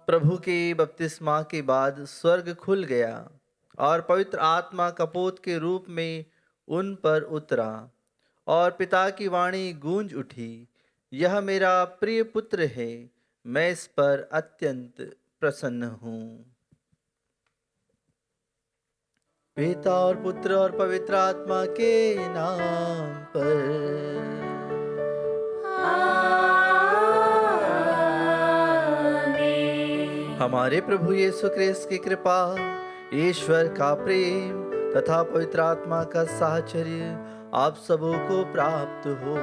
प्रभु के बपतिस्मा के बाद स्वर्ग खुल गया और पवित्र आत्मा कपोत के रूप में उन पर उतरा और पिता की वाणी गूंज उठी, यह मेरा प्रिय पुत्र है, मैं इस पर अत्यंत प्रसन्न हूँ। पिता और पुत्र और पवित्र आत्मा के नाम पर हमारे प्रभु यीशु क्रिस्त की कृपा, ईश्वर का प्रेम तथा पवित्र आत्मा का साहचर्य आप सबों को प्राप्त हो।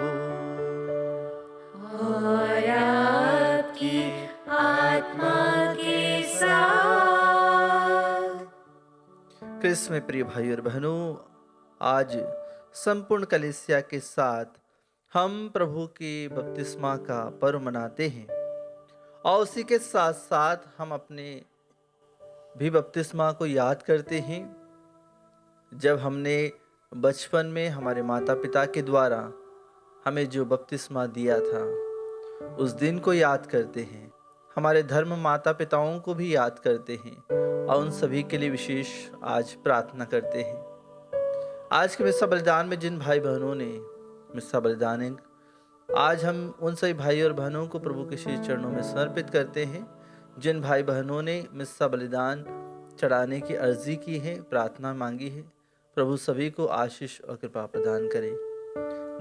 और आपकी आत्मा के साथ। क्रिस्त में प्रिय भाई और बहनों, आज संपूर्ण कलीसिया के साथ हम प्रभु के बपतिस्मा का पर्व मनाते हैं और उसी के साथ साथ हम अपने भी बपतिस्मा को याद करते हैं, जब हमने बचपन में हमारे माता पिता के द्वारा हमें जो बपतिस्मा दिया था, उस दिन को याद करते हैं। हमारे धर्म माता पिताओं को भी याद करते हैं और उन सभी के लिए विशेष आज प्रार्थना करते हैं। आज के मिस्सा बलिदान में जिन भाई बहनों ने मिस्सा बलिदान, आज हम उन सभी भाई और बहनों को प्रभु के श्री चरणों में समर्पित करते हैं, जिन भाई बहनों ने मिस्सा बलिदान चढ़ाने की अर्जी की है, प्रार्थना मांगी है। प्रभु सभी को आशीष और कृपा प्रदान करें।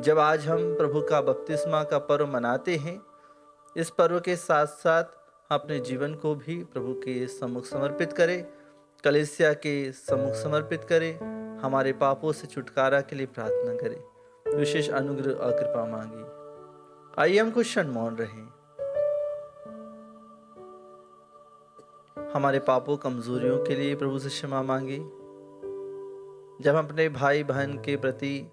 जब आज हम प्रभु का बपतिस्मा का पर्व मनाते हैं, इस पर्व के साथ साथ अपने जीवन को भी प्रभु के सम्मुख समर्पित करें, कलीसिया के सम्मुख समर्पित करें, हमारे पापों से छुटकारा के लिए प्रार्थना करें, विशेष अनुग्रह और कृपा मांगी। आइए हम कुछ क्षण मौन रहें, हमारे पापों कमजोरियों के लिए प्रभु से क्षमा मांगे। जब हम अपने भाई बहन के प्रति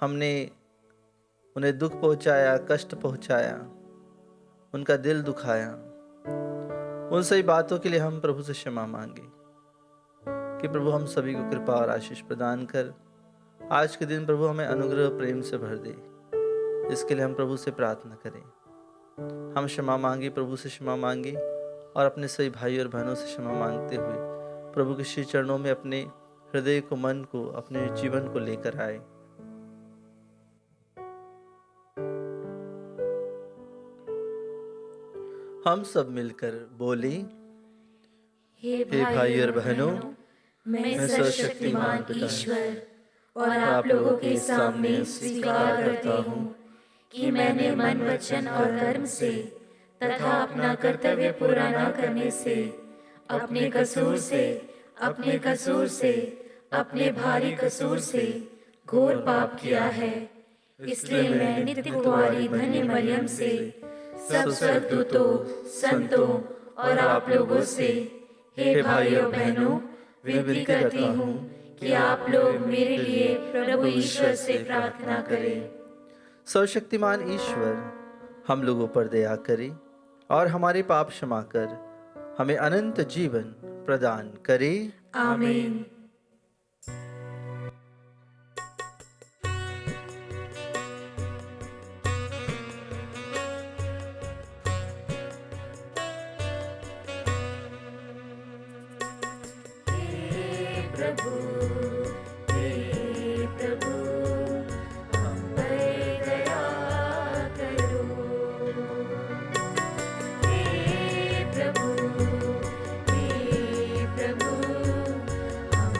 हमने उन्हें दुख पहुंचाया, कष्ट पहुंचाया, उनका दिल दुखाया, उन सभी बातों के लिए हम प्रभु से क्षमा मांगे कि प्रभु हम सभी को कृपा और आशीष प्रदान कर आज के दिन प्रभु हमें अनुग्रह प्रेम से भर दे। इसके लिए हम प्रभु से प्रार्थना करें। हम क्षमा मांगे, प्रभु से क्षमा मांगे और अपने सभी भाई और बहनों से क्षमा मांगते हुए प्रभु के श्री चरणों में अपने हृदय को, मन को, अपने जीवन को लेकर आए। हम सब मिलकर बोले, हे भाई और बहनों, मैं सर्वशक्तिमान ईश्वर और आप लोगों के सामने स्वीकार करता हूँ कि मैंने मन, वचन और कर्म से तथा अपना कर्तव्य पूरा न करने से अपने कसूर से अपने भारी कसूर से घोर पाप किया है। इसलिए मैं नित्य कुंवारी धन्य मरियम से सब स्वर्गदूतों, संतों और आप लोगों से, हे भाइयों बहनों, विनती करती हूँ कि आप लोग मेरे लिए प्रभु ईश्वर से प्रार्थना करें। सर्वशक्तिमान ईश्वर हम लोगों पर दया करे और हमारे पाप क्षमा कर हमें अनंत जीवन प्रदान करे। आमीन। प्रभु, हे प्रभु, हम पर दया करो। हे प्रभु, हम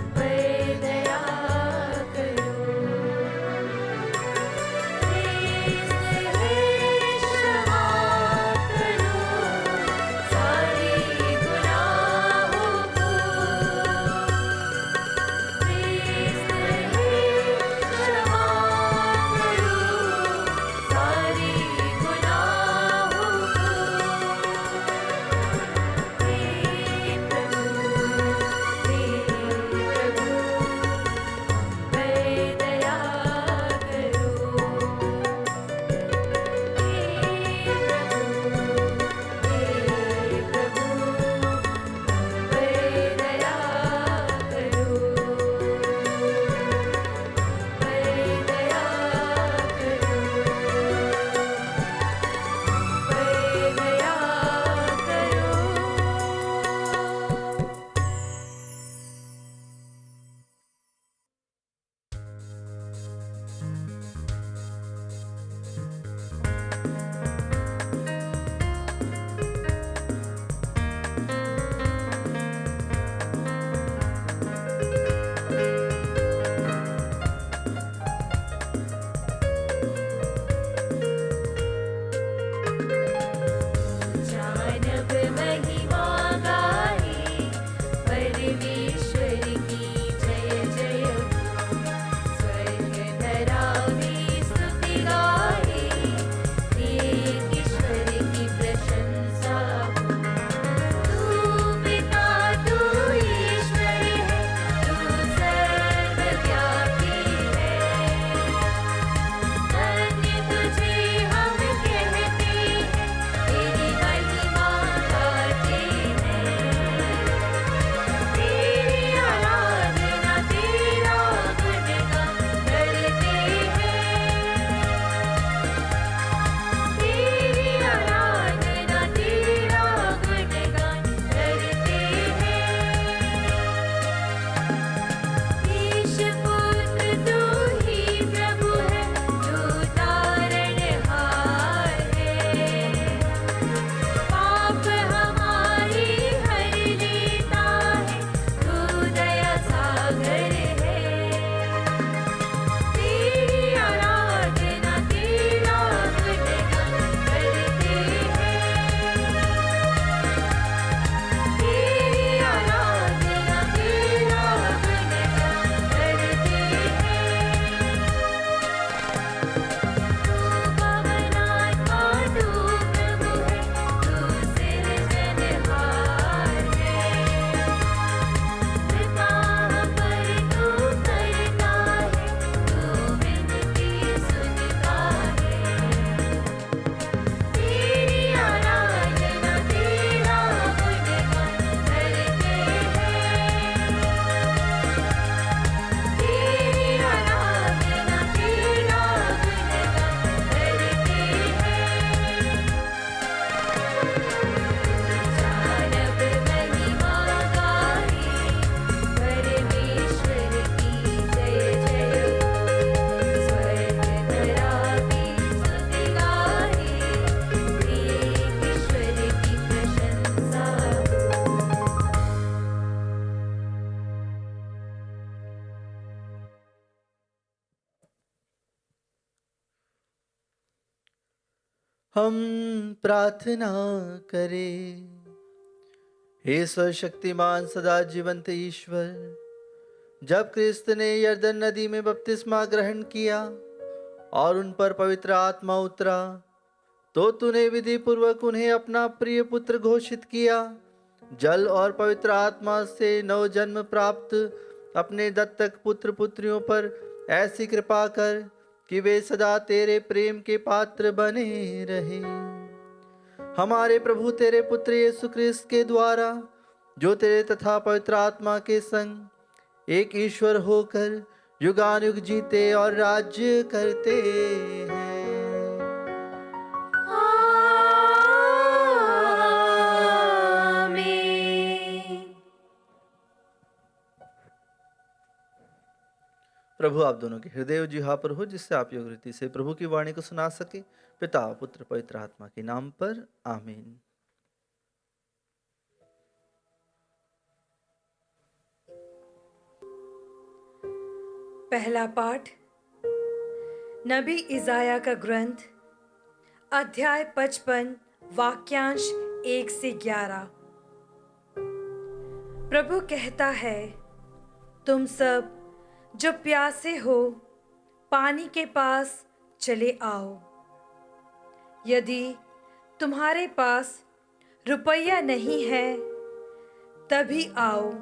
हम प्रार्थना करें। हे सर्वशक्तिमान सदा जीवंत ईश्वर, जब क्रिस्त ने यरदन नदी में बपतिस्मा ग्रहण किया और उन पर पवित्र आत्मा उतरा, तो तूने विधि पूर्वक उन्हें अपना प्रिय पुत्र घोषित किया। जल और पवित्र आत्मा से नव जन्म प्राप्त अपने दत्तक पुत्र पुत्रियों पर ऐसी कृपा कर कि वे सदा तेरे प्रेम के पात्र बने रहे। हमारे प्रभु तेरे पुत्र यीशु ख्रिस्त के द्वारा, जो तेरे तथा पवित्र आत्मा के संग एक ईश्वर होकर युगानुयुग जीते और राज्य करते हैं। प्रभु आप दोनों के हृदय जिहा पर हो, जिससे आप योग रीति से प्रभु की वाणी को सुना सके। पिता पुत्र पवित्र आत्मा के नाम पर आमीन। पहला पाठ नबी इजाया का ग्रंथ, अध्याय 55, वाक्यांश 1 से 11। प्रभु कहता है, तुम सब जो प्यासे हो, पानी के पास चले आओ। यदि तुम्हारे पास रुपया नहीं है, तभी आओ।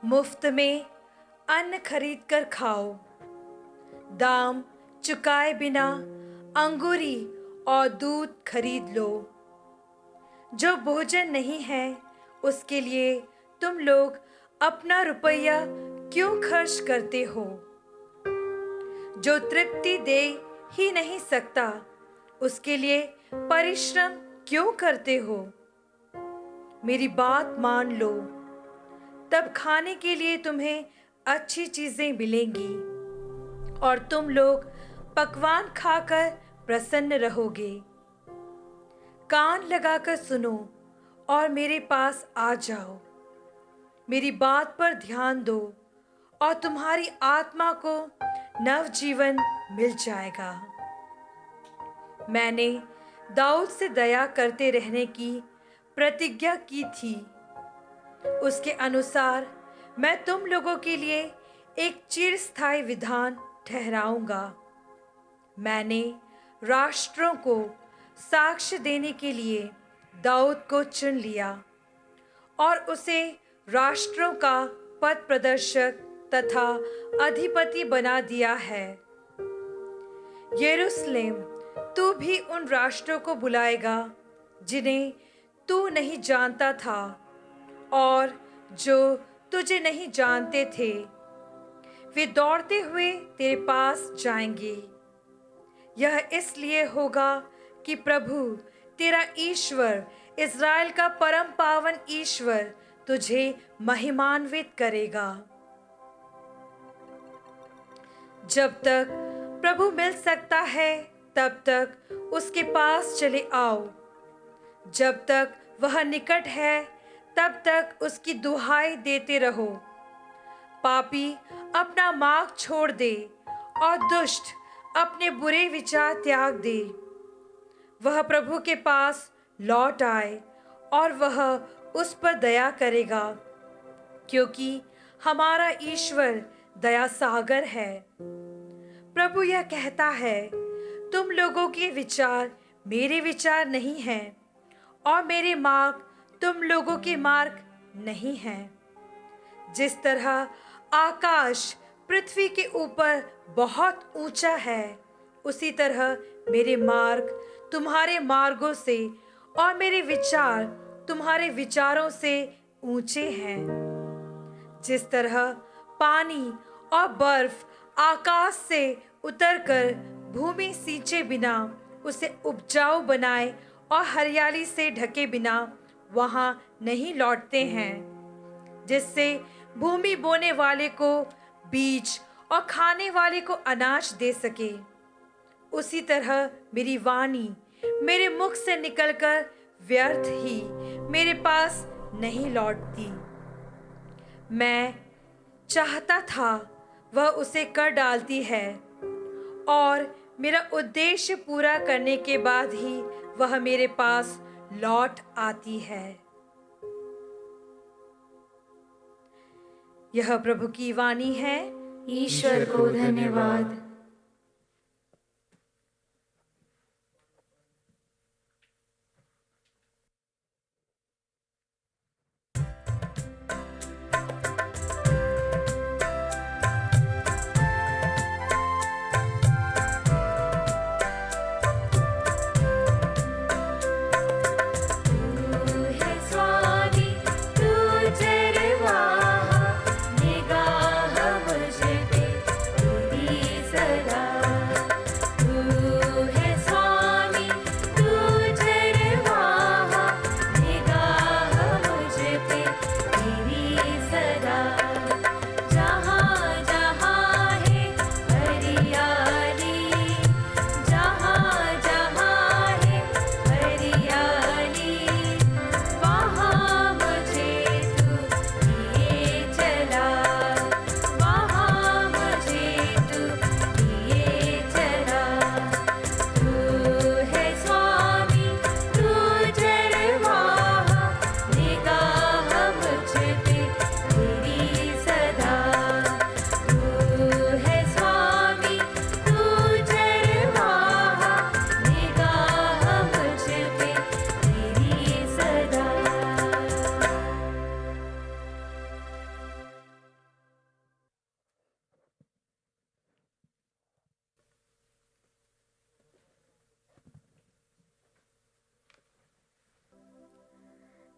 मुफ्त में अन्न खरीद कर खाओ। दाम चुकाए बिना अंगूरी और दूध खरीद लो। जो भोजन नहीं है, उसके लिए तुम लोग अपना रुपया क्यों खर्च करते हो? जो तृप्ति दे ही नहीं सकता, उसके लिए परिश्रम क्यों करते हो? मेरी बात मान लो, तब खाने के लिए तुम्हें अच्छी चीजें मिलेंगी और तुम लोग पकवान खाकर प्रसन्न रहोगे। कान लगाकर सुनो और मेरे पास आ जाओ। मेरी बात पर ध्यान दो और तुम्हारी आत्मा को नव जीवन मिल जाएगा। मैंने दाऊद से दया करते रहने की प्रतिज्ञा की थी। उसके अनुसार मैं तुम लोगों के लिए एक चिरस्थायी विधान ठहराऊंगा। मैंने राष्ट्रों को साक्ष्य देने के लिए दाऊद को चुन लिया और उसे राष्ट्रों का पथ प्रदर्शक तथा अधिपति बना दिया है। यरूशलेम, तू भी उन राष्ट्रों को बुलाएगा जिन्हें तू नहीं जानता था और जो तुझे नहीं जानते थे। वे दौड़ते हुए तेरे पास जाएंगे। यह इसलिए होगा कि प्रभु तेरा ईश्वर, इज़राइल का परम पावन ईश्वर, तुझे महिमान्वित करेगा। जब तक प्रभु मिल सकता है, तब तक उसके पास चले आओ। जब तक वह निकट है, तब तक उसकी दुहाई देते रहो। पापी अपना मार्ग छोड़ दे और दुष्ट अपने बुरे विचार त्याग दे। वह प्रभु के पास लौट आए और वह उस पर दया करेगा, क्योंकि हमारा ईश्वर दया सागर है। प्रभु यह कहता है, तुम लोगों के विचार मेरे विचार नहीं हैं और मेरे मार्ग तुम लोगों के मार्ग नहीं हैं। जिस तरह आकाश पृथ्वी के ऊपर बहुत ऊंचा है, उसी तरह मेरे मार्ग तुम्हारे मार्गों से और मेरे विचार तुम्हारे विचारों से ऊंचे हैं। जिस तरह पानी और बर्फ आकाश से उतरकर भूमि सींचे बिना उसे उपजाऊ बनाए और हरियाली से ढके बिना वहां नहीं लौटते हैं, जिससे भूमि बोने वाले को बीज और खाने वाले को अनाज दे सके, उसी तरह मेरी वाणी मेरे मुख से निकलकर व्यर्थ ही मेरे पास नहीं लौटती। मैं चाहता था वह उसे कर डालती है और मेरा उद्देश्य पूरा करने के बाद ही वह मेरे पास लौट आती है। यह प्रभु की वाणी है। ईश्वर को धन्यवाद।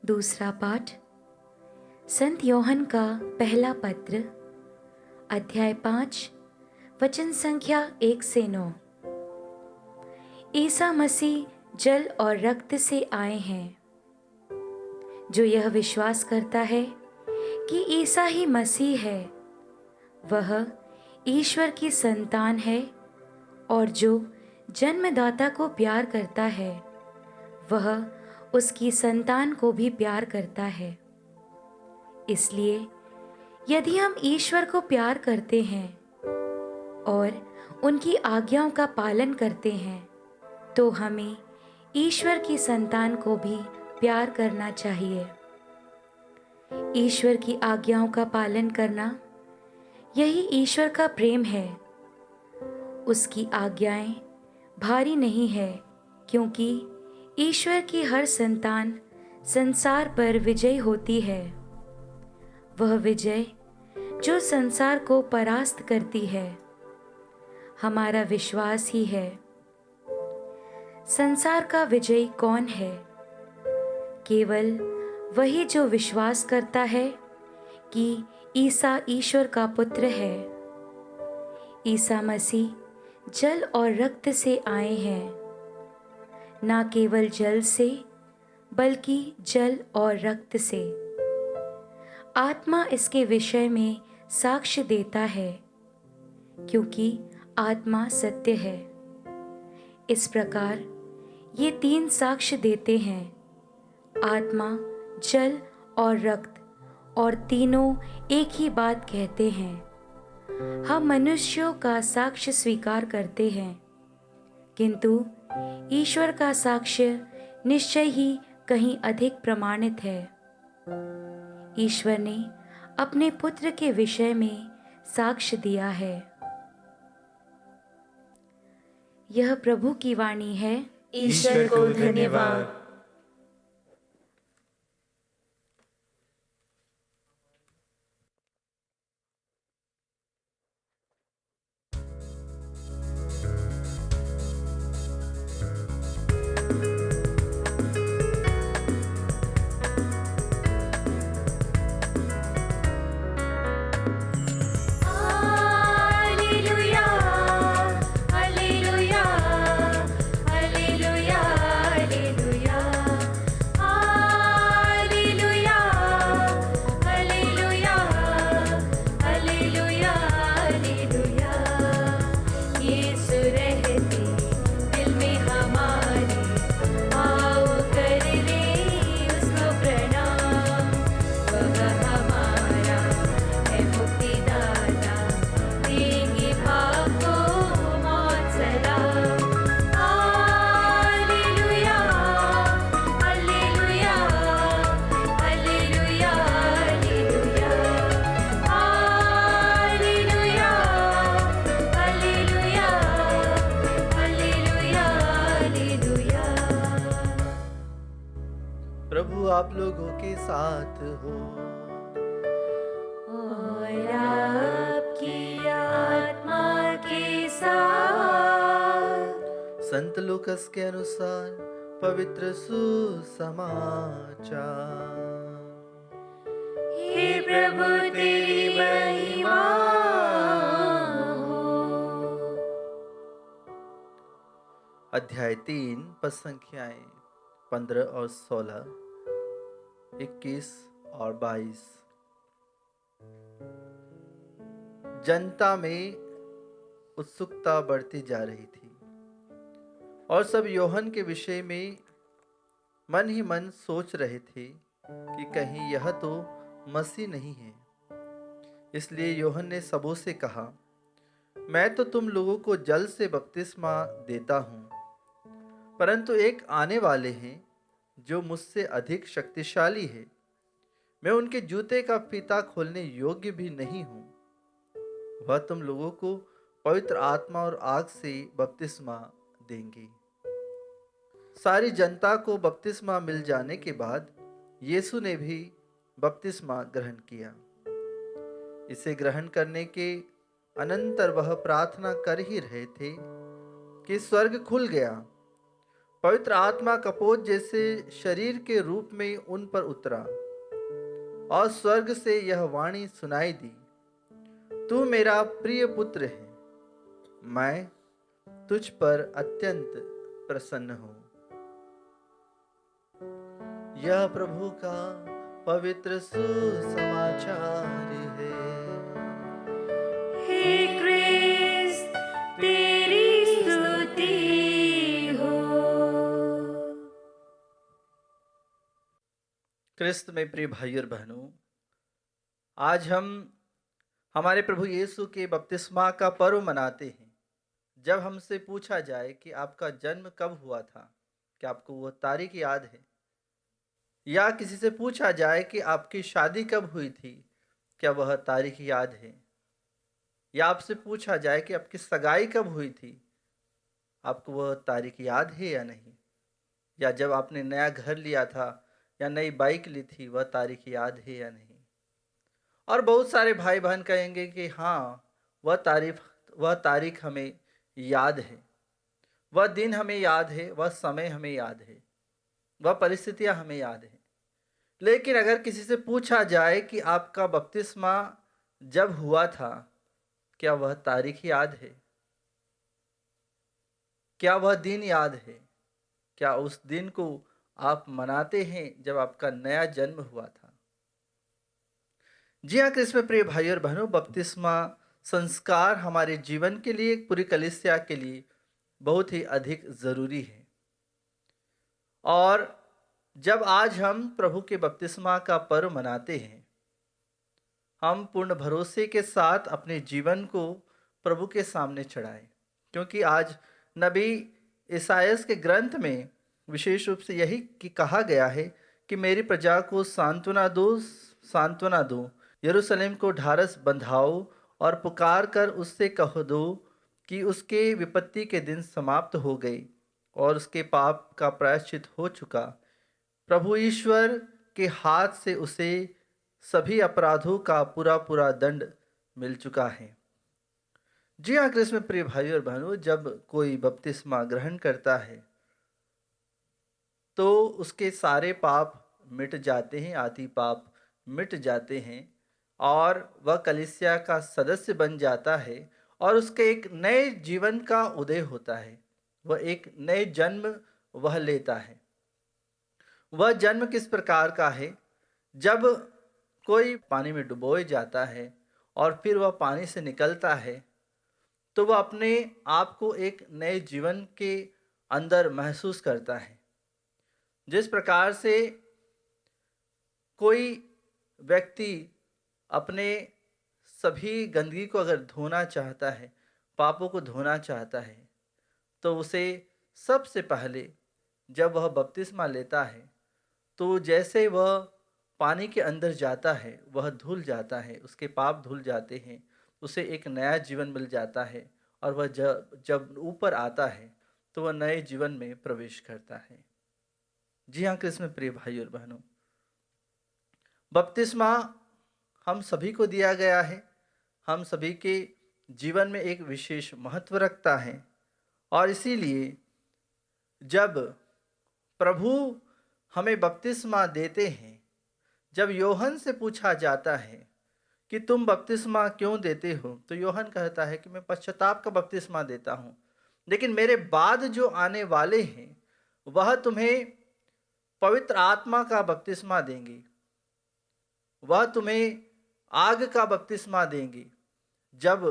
दूसरा पाठ संत योहन का पहला पत्र, अध्याय 5, वचन संख्या 1 से 9। ईसा मसीह जल और रक्त से आए हैं। जो यह विश्वास करता है कि ईसा ही मसीह है, वह ईश्वर की संतान है, और जो जन्मदाता को प्यार करता है, वह उसकी संतान को भी प्यार करता है। इसलिए यदि हम ईश्वर को प्यार करते हैं और उनकी आज्ञाओं का पालन करते हैं, तो हमें ईश्वर की संतान को भी प्यार करना चाहिए। ईश्वर की आज्ञाओं का पालन करना, यही ईश्वर का प्रेम है। उसकी आज्ञाएं भारी नहीं है, क्योंकि ईश्वर की हर संतान संसार पर विजयी होती है। वह विजय जो संसार को परास्त करती है, हमारा विश्वास ही है। संसार का विजयी कौन है? केवल वही जो विश्वास करता है कि ईसा ईश्वर का पुत्र है। ईसा मसीह जल और रक्त से आए हैं, ना केवल जल से, बल्कि जल और रक्त से। आत्मा इसके विषय में साक्ष्य देता है, क्योंकि आत्मा सत्य है। इस प्रकार ये 3 साक्ष्य देते हैं, आत्मा, जल और रक्त, और तीनों एक ही बात कहते हैं। हम मनुष्यों का साक्ष्य स्वीकार करते हैं, किंतु ईश्वर का साक्ष्य निश्चय ही कहीं अधिक प्रमाणित है। ईश्वर ने अपने पुत्र के विषय में साक्ष्य दिया है। यह प्रभु की वाणी है। ईश्वर को धन्यवाद। Hallelujah, hallelujah, hallelujah, hallelujah. आप लोगों के साथ हो। और आपकी आत्मा के साथ। संत लूकस के अनुसार पवित्र सुसमाचार। हे प्रभु तेरी महिमा हो। अध्याय 3 पद संख्याएं 15 और 16, 21 और 22। जनता में उत्सुकता बढ़ती जा रही थी और सब यूहन्ना के विषय में मन ही मन सोच रहे थे कि कहीं यह तो मसीह नहीं है। इसलिए यूहन्ना ने सबों से कहा, मैं तो तुम लोगों को जल से बपतिस्मा देता हूँ, परंतु एक आने वाले हैं जो मुझसे अधिक शक्तिशाली है। मैं उनके जूते का फीता खोलने योग्य भी नहीं हूँ। वह तुम लोगों को पवित्र आत्मा और आग से बपतिस्मा देंगे। सारी जनता को बपतिस्मा मिल जाने के बाद यीशु ने भी बपतिस्मा ग्रहण किया। इसे ग्रहण करने के अनंतर वह प्रार्थना कर ही रहे थे कि स्वर्ग खुल गया। पवित्र आत्मा कपोत जैसे शरीर के रूप में उन पर उतरा और स्वर्ग से यह वाणी सुनाई दी, तू मेरा प्रिय पुत्र है, मैं तुझ पर अत्यंत प्रसन्न हूँ। यह प्रभु का पवित्र सुसमाचार है। हे क्रिस्त तेरी स्तुति हो। क्रिस्त में प्रिय भाई और बहनों, आज हम हमारे प्रभु यीशु के बपतिस्मा का पर्व मनाते हैं। जब हमसे पूछा जाए कि आपका जन्म कब हुआ था, क्या आपको वो तारीख याद है? या किसी से पूछा जाए कि आपकी शादी कब हुई थी, क्या वह तारीख याद है? या आपसे पूछा जाए कि आपकी सगाई कब हुई थी, आपको वह तारीख याद है या नहीं? या जब आपने नया घर लिया था या नई बाइक ली थी, वह तारीख याद है या नहीं? और बहुत सारे भाई बहन कहेंगे कि हाँ, वह तारीख हमें याद है, वह दिन हमें याद है, वह समय हमें याद है, वह परिस्थितियां हमें याद है। लेकिन अगर किसी से पूछा जाए कि आपका बपतिस्मा जब हुआ था, क्या वह तारीख याद है? क्या वह दिन याद है? क्या उस दिन को आप मनाते हैं जब आपका नया जन्म हुआ था? जी हाँ, क्रिस्त में प्रिय भाई और बहनों, बपतिस्मा संस्कार हमारे जीवन के लिए, पूरी कलीसिया के लिए बहुत ही अधिक जरूरी है। और जब आज हम प्रभु के बपतिस्मा का पर्व मनाते हैं, हम पूर्ण भरोसे के साथ अपने जीवन को प्रभु के सामने चढ़ाएं, क्योंकि आज नबी ईसायास के ग्रंथ में विशेष रूप से यही कहा गया है कि मेरी प्रजा को सांत्वना दो, सांत्वना दो, यरूशलेम को ढारस बंधाओ और पुकार कर उससे कह दो कि उसके विपत्ति के दिन समाप्त हो गए और उसके पाप का प्रायश्चित हो चुका। प्रभु ईश्वर के हाथ से उसे सभी अपराधों का पूरा पूरा दंड मिल चुका है। जी हाँ, क्रिस्त में प्रिय भाई और बहनों, जब कोई बपतिस्मा ग्रहण करता है तो उसके सारे पाप मिट जाते हैं, आदि पाप मिट जाते हैं और वह कलीसिया का सदस्य बन जाता है और उसके एक नए जीवन का उदय होता है। वह एक नए जन्म वह लेता है। वह जन्म किस प्रकार का है? जब कोई पानी में डुबोए जाता है और फिर वह पानी से निकलता है तो वह अपने आप को एक नए जीवन के अंदर महसूस करता है। जिस प्रकार से कोई व्यक्ति अपने सभी गंदगी को अगर धोना चाहता है, पापों को धोना चाहता है, तो उसे सबसे पहले जब वह बपतिस्मा लेता है तो जैसे वह पानी के अंदर जाता है वह धुल जाता है, उसके पाप धुल जाते हैं, उसे एक नया जीवन मिल जाता है और वह जब ऊपर आता है तो वह नए जीवन में प्रवेश करता है। जी हाँ, कृष्ण में प्रिय भाई और बहनों, बपतिस्मा हम सभी को दिया गया है, हम सभी के जीवन में एक विशेष महत्व रखता है। और इसीलिए जब प्रभु हमें बपतिस्मा देते हैं, जब योहन से पूछा जाता है कि तुम बपतिस्मा क्यों देते हो, तो योहन कहता है कि मैं पश्चाताप का बपतिस्मा देता हूँ, लेकिन मेरे बाद जो आने वाले हैं वह तुम्हें पवित्र आत्मा का बपतिस्मा देंगे, वह तुम्हें आग का बपतिस्मा देंगे। जब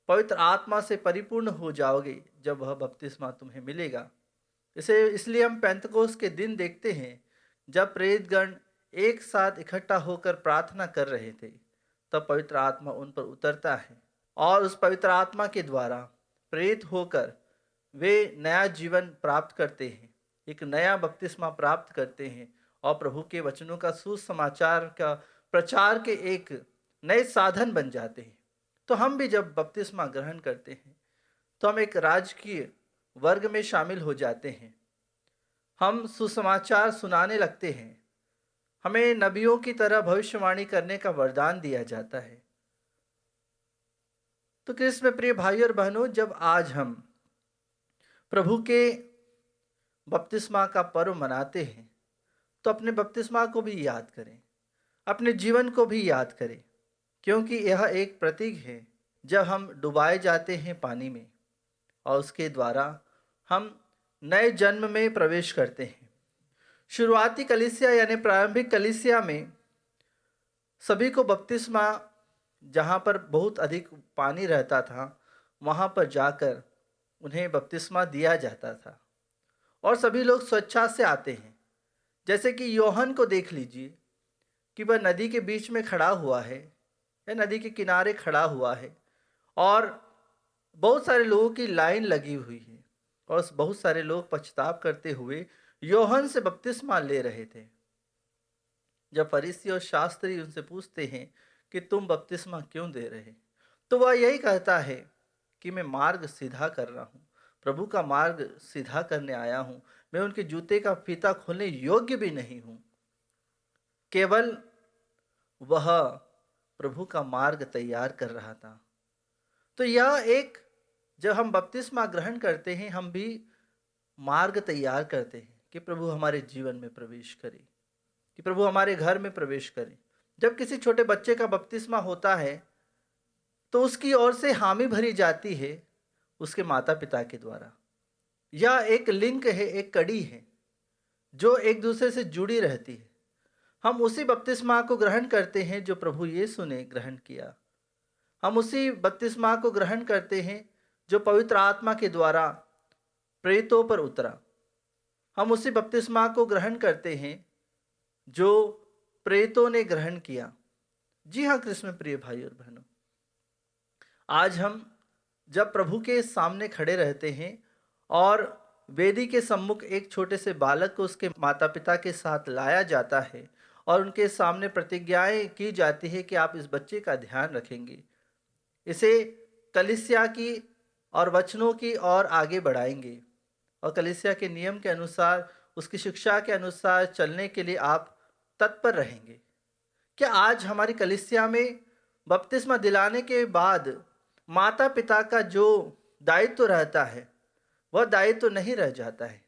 पवित्र आत्मा से परिपूर्ण हो जाओगे, जब वह बपतिस्मा तुम्हें मिलेगा। इसलिए हम पेंतकोस्त के दिन देखते हैं, जब प्रेरितगण एक साथ इकट्ठा होकर प्रार्थना कर रहे थे, तब पवित्र आत्मा उन पर उतरता है और उस पवित्र आत्मा के द्वारा प्रेरित होकर वे नया जीवन प्राप्त करते हैं, एक नया बपतिस्मा प्राप्त करते हैं और प्रभु के वचनों का सुसमाचार का प्रचार के एक नए साधन बन जाते हैं। तो हम भी जब बपतिस्मा ग्रहण करते हैं तो हम एक राजकीय वर्ग में शामिल हो जाते हैं। हम सुसमाचार सुनाने लगते हैं, हमें नबियों की तरह भविष्यवाणी करने का वरदान दिया जाता है। तो क्रिस्त में प्रिय भाई और बहनों, जब आज हम प्रभु के बपतिस्मा का पर्व मनाते हैं तो अपने बपतिस्मा को भी याद करें, अपने जीवन को भी याद करें, क्योंकि यह एक प्रतीक है जब हम डुबाए जाते हैं पानी में और उसके द्वारा हम नए जन्म में प्रवेश करते हैं। शुरुआती कलीसिया यानी प्रारंभिक कलीसिया में सभी को बपतिस्मा, जहाँ पर बहुत अधिक पानी रहता था वहाँ पर जाकर उन्हें बपतिस्मा दिया जाता था और सभी लोग स्वेच्छा से आते हैं। जैसे कि योहन को देख लीजिए कि वह नदी के बीच में खड़ा हुआ है या नदी के किनारे खड़ा हुआ है और बहुत सारे लोगों की लाइन लगी हुई है और बहुत सारे लोग पछताव करते हुए योहन से बपतिस्मा ले रहे थे। जब फरीसी और शास्त्री उनसे पूछते हैं कि तुम बपतिस्मा क्यों दे रहे, तो वह यही कहता है कि मैं मार्ग सीधा कर रहा हूँ, प्रभु का मार्ग सीधा करने आया हूँ, मैं उनके जूते का फीता खोलने योग्य भी नहीं हूँ। केवल वह प्रभु का मार्ग तैयार कर रहा था। तो यह एक, जब हम बपतिस्मा ग्रहण करते हैं, हम भी मार्ग तैयार करते हैं कि प्रभु हमारे जीवन में प्रवेश करे, कि प्रभु हमारे घर में प्रवेश करे। जब किसी छोटे बच्चे का बपतिस्मा होता है तो उसकी ओर से हामी भरी जाती है उसके माता पिता के द्वारा। यह एक लिंक है, एक कड़ी है जो एक दूसरे से जुड़ी रहती है। हम उसी बपतिस्मा को ग्रहण करते हैं जो प्रभु यीशु ने ग्रहण किया। हम उसी बपतिस्मा को ग्रहण करते हैं जो पवित्र आत्मा के द्वारा प्रेरितों पर उतरा। हम उसी बपतिस्मा को ग्रहण करते हैं जो प्रेरितों ने ग्रहण किया। जी हाँ कृष्ण में प्रिय भाई और बहनों, आज हम जब प्रभु के सामने खड़े रहते हैं और वेदी के सम्मुख एक छोटे से बालक को उसके माता पिता के साथ लाया जाता है और उनके सामने प्रतिज्ञाएं की जाती है कि आप इस बच्चे का ध्यान रखेंगे, इसे कलीसिया की और वचनों की और आगे बढ़ाएंगे और कलीसिया के नियम के अनुसार, उसकी शिक्षा के अनुसार चलने के लिए आप तत्पर रहेंगे। क्या आज हमारी कलीसिया में बपतिस्मा दिलाने के बाद माता पिता का जो दायित्व रहता है वह दायित्व नहीं रह जाता है,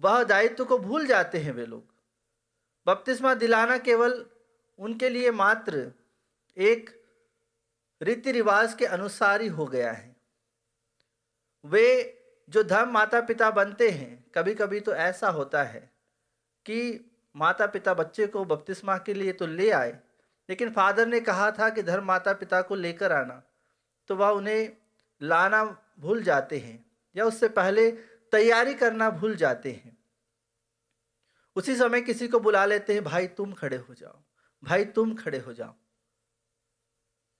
वह दायित्व को भूल जाते हैं वे लोग। बपतिस्मा दिलाना केवल उनके लिए मात्र एक रीति रिवाज के अनुसार ही हो गया है। वे जो धर्म माता पिता बनते हैं, कभी कभी तो ऐसा होता है कि माता पिता बच्चे को बपतिस्मा के लिए तो ले आए, लेकिन फादर ने कहा था कि धर्म माता पिता को लेकर आना, तो वह उन्हें लाना भूल जाते हैं या उससे पहले तैयारी करना भूल जाते हैं। उसी समय किसी को बुला लेते हैं, भाई तुम खड़े हो जाओ, भाई तुम खड़े हो जाओ।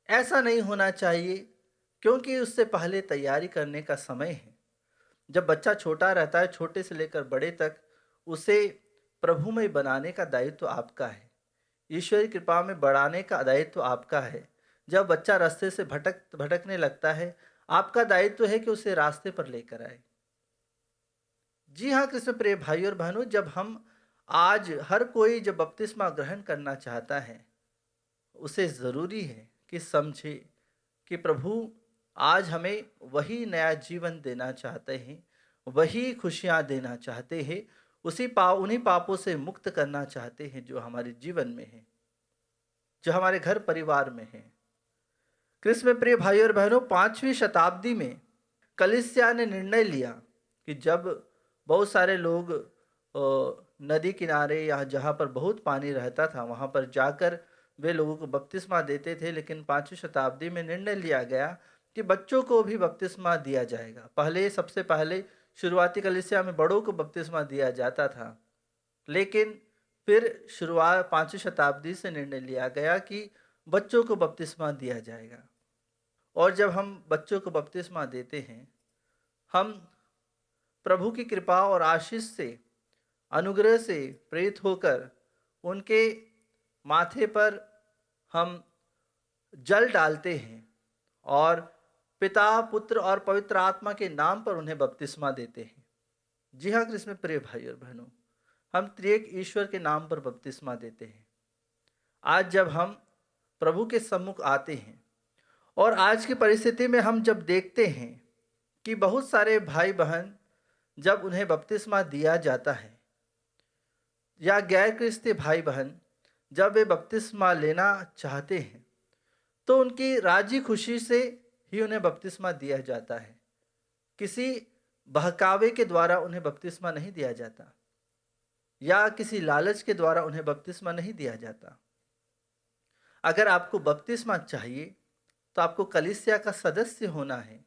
ऐसा नहीं होना चाहिए, क्योंकि उससे पहले तैयारी करने का समय है। जब बच्चा छोटा रहता है, छोटे से लेकर बड़े तक, उसे प्रभुमय बनाने का दायित्व आपका है, ईश्वरी कृपा में बढ़ाने का दायित्व आपका है। जब बच्चा रास्ते से भटकने लगता है, आपका दायित्व है कि उसे रास्ते पर लेकर आए। जी हाँ कृष्ण प्रिय भाई और बहनों, जब हम आज हर कोई जब बपतिस्मा ग्रहण करना चाहता है, उसे ज़रूरी है कि समझे कि प्रभु आज हमें वही नया जीवन देना चाहते हैं, वही खुशियाँ देना चाहते हैं, उन्हीं पापों से मुक्त करना चाहते हैं जो हमारे जीवन में है, जो हमारे घर परिवार में है। कृष्ण में प्रिय भाई और बहनों, 5वीं शताब्दी में कलीसिया ने निर्णय लिया कि जब बहुत सारे लोग नदी किनारे या जहाँ पर बहुत पानी रहता था वहाँ पर जाकर वे लोगों को बपतिस्मा देते थे, लेकिन 5वीं शताब्दी में निर्णय लिया गया कि बच्चों को भी बपतिस्मा दिया जाएगा। सबसे पहले शुरुआती कलीसिया में बड़ों को बपतिस्मा दिया जाता था, लेकिन फिर शुरुआत 5वीं शताब्दी से निर्णय लिया गया कि बच्चों को बपतिस्मा दिया जाएगा। और जब हम बच्चों को बपतिस्मा देते हैं, हम प्रभु की कृपा और आशीष से, अनुग्रह से प्रेरित होकर उनके माथे पर हम जल डालते हैं और पिता, पुत्र और पवित्र आत्मा के नाम पर उन्हें बपतिस्मा देते हैं। जी हाँ कृष्ण में प्रिय भाई और बहनों, हम त्रिएक ईश्वर के नाम पर बपतिस्मा देते हैं। आज जब हम प्रभु के सम्मुख आते हैं और आज की परिस्थिति में हम जब देखते हैं कि बहुत सारे भाई बहन जब उन्हें बपतिस्मा दिया जाता है या गैर क्रिस्ती भाई बहन जब वे बपतिस्मा लेना चाहते हैं, तो उनकी राजी खुशी से ही उन्हें बपतिस्मा दिया जाता है। किसी बहकावे के द्वारा उन्हें बपतिस्मा नहीं दिया जाता या किसी लालच के द्वारा उन्हें बपतिस्मा नहीं दिया जाता। अगर आपको बपतिस्मा चाहिए तो आपको कलीसिया का सदस्य होना है।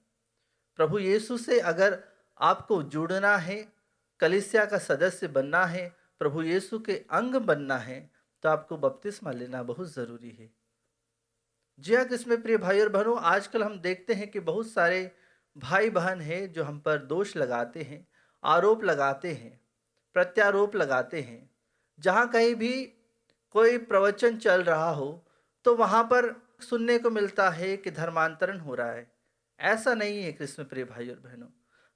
प्रभु यीशु से अगर आपको जुड़ना है, कलीसिया का सदस्य बनना है, प्रभु यीशु के अंग बनना है, तो आपको बपतिस्मा लेना बहुत ज़रूरी है। जी हाँ कृष्ण में प्रिय भाई और बहनों, आजकल हम देखते हैं कि बहुत सारे भाई बहन हैं जो हम पर दोष लगाते हैं, आरोप लगाते हैं, प्रत्यारोप लगाते हैं। जहाँ कहीं भी कोई प्रवचन चल रहा हो तो वहाँ पर सुनने को मिलता है कि धर्मांतरण हो रहा है। ऐसा नहीं है कृष्ण प्रिय भाई और बहनों।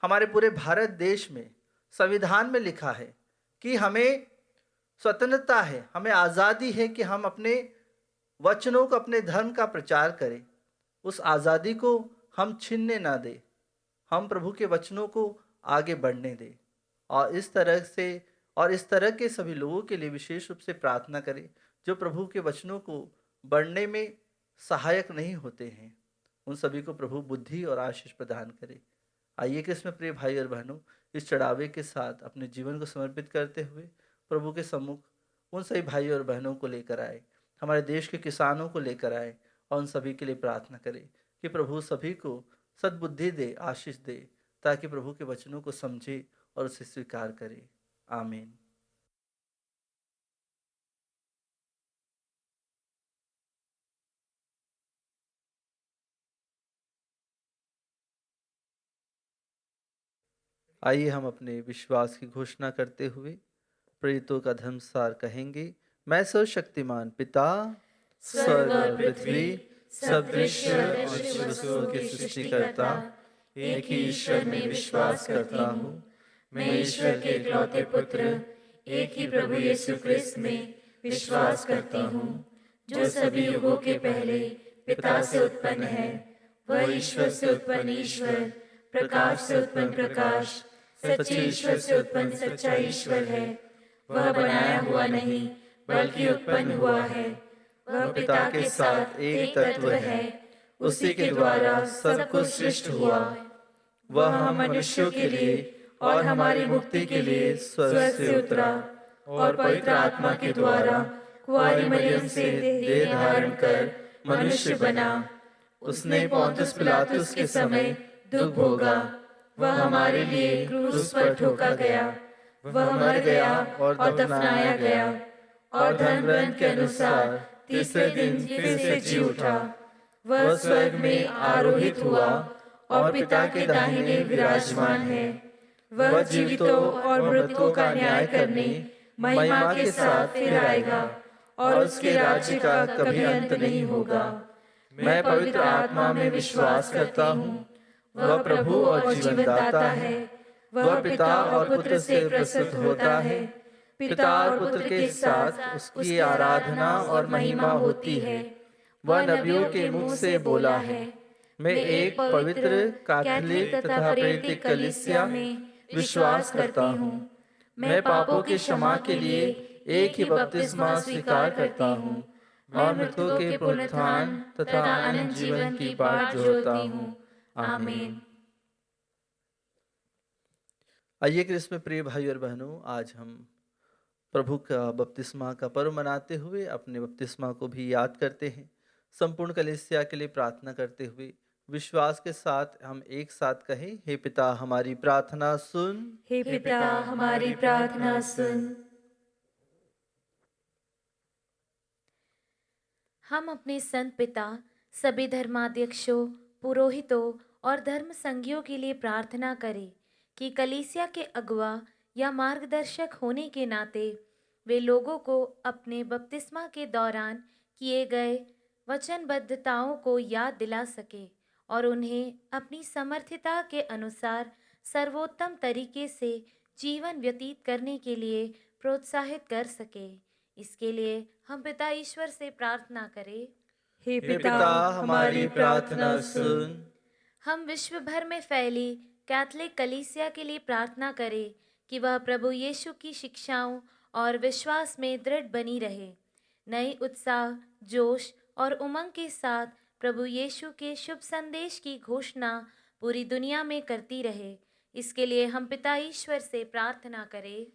हमारे पूरे भारत देश में संविधान में लिखा है कि हमें स्वतंत्रता है, हमें आज़ादी है कि हम अपने वचनों को, अपने धर्म का प्रचार करें। उस आज़ादी को हम छीनने ना दें, हम प्रभु के वचनों को आगे बढ़ने दें। और इस तरह के सभी लोगों के लिए विशेष रूप से प्रार्थना करें जो प्रभु के वचनों को बढ़ने में सहायक नहीं होते हैं। उन सभी को प्रभु बुद्धि और आशीष प्रदान करे। आइए कि इसमें प्रिय भाई और बहनों, इस चढ़ावे के साथ अपने जीवन को समर्पित करते हुए प्रभु के सम्मुख उन सभी भाई और बहनों को लेकर आए, हमारे देश के किसानों को लेकर आए और उन सभी के लिए प्रार्थना करें कि प्रभु सभी को सद्बुद्धि दे, आशीष दे, ताकि प्रभु के वचनों को समझे और उसे स्वीकार करे। आमीन। आइए हम अपने विश्वास की घोषणा करते हुए प्रेरितों का धर्मसार कहेंगे। मैं सर्वशक्तिमान पिता, स्वर्ग और पृथ्वी, सब दृश्य और वस्तुओं के सृष्टिकर्ता एक ही ईश्वर में विश्वास करता हूँ। मैं ईश्वर के इकलौते पुत्र एक ही प्रभु यीशु क्रिस्त में विश्वास करती हूँ, जो सभी युगों के पहले पिता से उत्पन्न है। वह ईश्वर से उत्पन्न ईश्वर, प्रकाश से उत्पन्न प्रकाश, सच्चे ईश्वर से उत्पन्न सच्चा ईश्वर है। वह बनाया हुआ नहीं बल्कि उत्पन्न हुआ है। वह पिता के साथ एक तत्व है। उसी के द्वारा सब कुछ सृष्ट हुआ। वह हम मनुष्यों के लिए और हमारी मुक्ति के लिए स्वर्ग से उतरा और पवित्र आत्मा के द्वारा कुंवारी मरियम से देह धारण कर मनुष्य बना। उसने पोंतुस पिलातुस के समय दुख भोगा। वह हमारे लिए क्रूस पर ठोका गया। वह मर गया और दफनाया गया और धर्म ग्रंथ के अनुसार तीसरे दिन फिर से जी उठा। वह स्वर्ग में आरोहित हुआ और पिता के दाहिने विराजमान है। वह जीवितों और मृतकों का न्याय करने महिमा के साथ फिर आएगा और उसके राज्य का कभी अंत नहीं होगा। मैं पवित्र आत्मा में विश्वास करता हूँ। वह प्रभु और जीवनदाता है। वह पिता और पुत्र से प्रसूत होता है। पिता और पुत्र के साथ उसकी आराधना और महिमा होती है। वह नबियों के मुख से बोला है। मैं एक पवित्र कैथोलिक तथा प्रेरित कलीसिया में विश्वास करता हूँ। मैं पापों की क्षमा के लिए एक ही बपतिस्मा स्वीकार करता हूँ और मृतकों के पुनरुत्थान तथा अनंत जीवन की बाट जोहता हूँ। आमीन। आइए क्रिस्त में प्रिय भाई और बहनों, आज हम प्रभु का बपतिस्मा का पर्व मनाते हुए अपने बपतिस्मा को भी याद करते हैं। संपूर्ण कलीसिया के लिए प्रार्थना करते हुए विश्वास के साथ हम एक साथ कहें, हे पिता हमारी प्रार्थना सुन। हे पिता हमारी प्रार्थना सुन। हम अपने संत पिता, सभी धर्माध्यक्षों, पुरोहितों और धर्म संघियों के लिए प्रार्थना करें कि कलीसिया के अगुवा या मार्गदर्शक होने के नाते वे लोगों को अपने बपतिस्मा के दौरान किए गए वचनबद्धताओं को याद दिला सके और उन्हें अपनी समर्थता के अनुसार सर्वोत्तम तरीके से जीवन व्यतीत करने के लिए प्रोत्साहित कर सके। इसके लिए हम पिता ईश्वर से प्रार्थना करें। हे हे पिता हमारी प्रार्थना सुन। हम विश्व भर में फैली कैथोलिक कलीसिया के लिए प्रार्थना करें कि वह प्रभु यीशु की शिक्षाओं और विश्वास में दृढ़ बनी रहे, नई उत्साह, जोश और उमंग के साथ प्रभु यीशु के शुभ संदेश की घोषणा पूरी दुनिया में करती रहे। इसके लिए हम पिता ईश्वर से प्रार्थना करें।